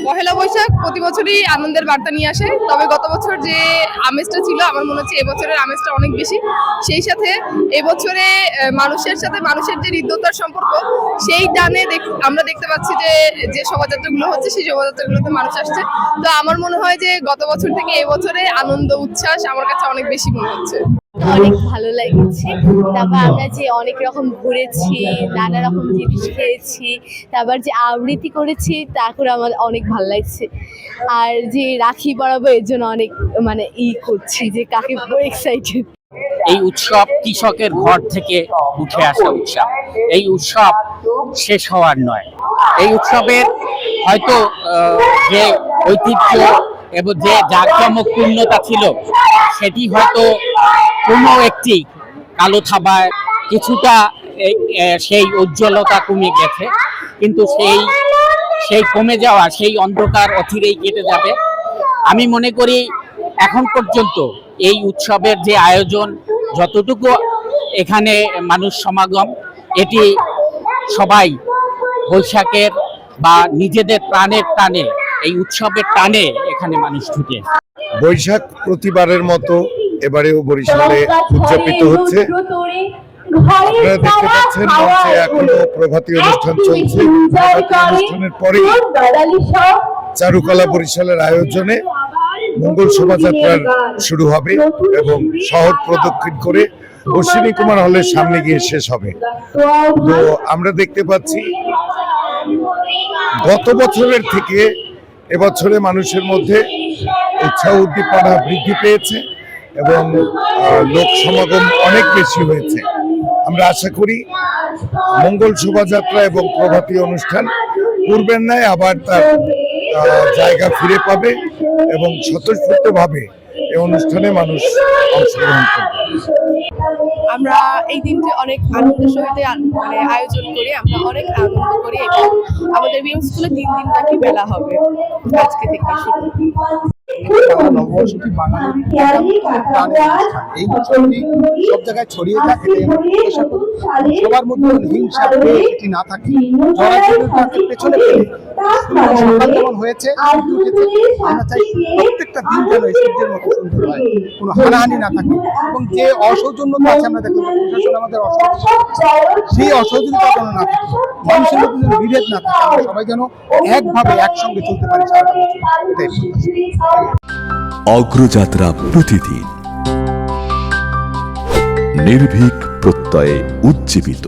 পহেলা বৈশাখ প্রতি বছরই আনন্দের বার্তা নিয়ে আসে, তবে গত বছর যে আমেজটা ছিল আমার মনে হচ্ছে এবছরের আমেজটা অনেক বেশি। সেই সাথে এবছরে মানুষের সাথে মানুষের যে হৃদ্যতার সম্পর্ক, সেই টানে আমরা দেখতে পাচ্ছি যে যে শোভাযাত্রাগুলো হচ্ছে সেই শোভাযাত্রাগুলোতে মানুষ আসছে। তো আমার মনে হয় যে গত বছর থেকে এবছরে আনন্দ উচ্ছ্বাস আমার কাছে অনেক বেশি মনে হচ্ছে। অনেক ভালো লাগছে। তারপর আমরা যে অনেক রকম ঘুরেছি, নানা রকম জিনিস খেয়েছি, তারপর যে আবৃত্তি করেছি তা করে আমার অনেক ভালো লাগছে। আর যে রাখি পরাবো এর জন্য অনেক করছি যে কাকে এক্সাইটেড। এই উৎসব কৃষকের ঘর থেকে উঠে আসা উৎসব। এই উৎসব শেষ হওয়ার নয়। এই উৎসবের হয়তো যে ঐতিহ্য এবং যে জাঁকজমকপূর্ণতা ছিল সেটি হয়তো কোনো একটি কালো থাবায় কিছুটা সেই উজ্জ্বলতা কমে গেছে, কিন্তু সেই কমে যাওয়া সেই অন্ধকার অচিরেই কেটে যাবে। আমি মনে করি এখন পর্যন্ত এই উৎসবের যে আয়োজন, যতটুকু এখানে মানুষ সমাগম, এটি সবাই বৈশাখের বা নিজেদের প্রাণের টানে, এই উৎসবের টানে এখানে মানুষ ঢুকে। বৈশাখ প্রতিবারের মতো এবারেও বরিশালে উদযাপিত হচ্ছে। আপনারা দেখতে পাচ্ছেন মঞ্চে এখনো প্রভাতী অনুষ্ঠান চলছে। প্রভাতী অনুষ্ঠানের পরে চারুকলা বরিশালের আয়োজনে মঙ্গল শোভাযাত্রার শুরু হবে এবং শহর প্রদক্ষিণ করে অশ্বিনী কুমার হলের সামনে গিয়ে শেষ হবে। তো আমরা দেখতে পাচ্ছি গত বছরের থেকে এবছরে মানুষের মধ্যে উৎসাহ উদ্দীপনা বৃদ্ধি পেয়েছে এবং লোক সমাগম অনেক বেশি হয়েছে। আমরা আশা করি মঙ্গল শোভাযাত্রা এবং প্রভাতী অনুষ্ঠান পূর্বের ন্যায় আবার তার জায়গা ফিরে পাবে এবং স্বতঃস্ফূর্তভাবে এই অনুষ্ঠানে মানুষ অংশগ্রহণ করবে। আমরা এই দিনটি অনেক আনন্দের সহিত আয়োজন করি, আমরা অনেক আনন্দ করি এবং আমাদের বিএম স্কুলে 3 দিন ব্যাপী মেলা হবে আজকে থেকে শুরু। নববর্ষটি বাঙালির এই উৎসবটি সব জায়গায় ছড়িয়ে থাকে, সবার মধ্যে হিংসা এটি না থাকে, পেছনে সকাল যেমন হয়েছে আমরা চাই প্রত্যেকটা দিন যেন সূর্যের মতো সুন্দর হয়, কোনো হানাহানি না থাকে এবং যে অসৌজন্যতা আছে আমরা দেখলাম প্রশাসন আমাদের সেই অসহযোগিতা যেন না থাকে, মানুষের মধ্যে যেন বিভেদ না থাকে, আমরা সবাই যেন একভাবে একসঙ্গে চলতে পারি। অগ্রযাত্রা প্রতিদিন নির্ভীক প্রত্যয়ে উজ্জীবিত।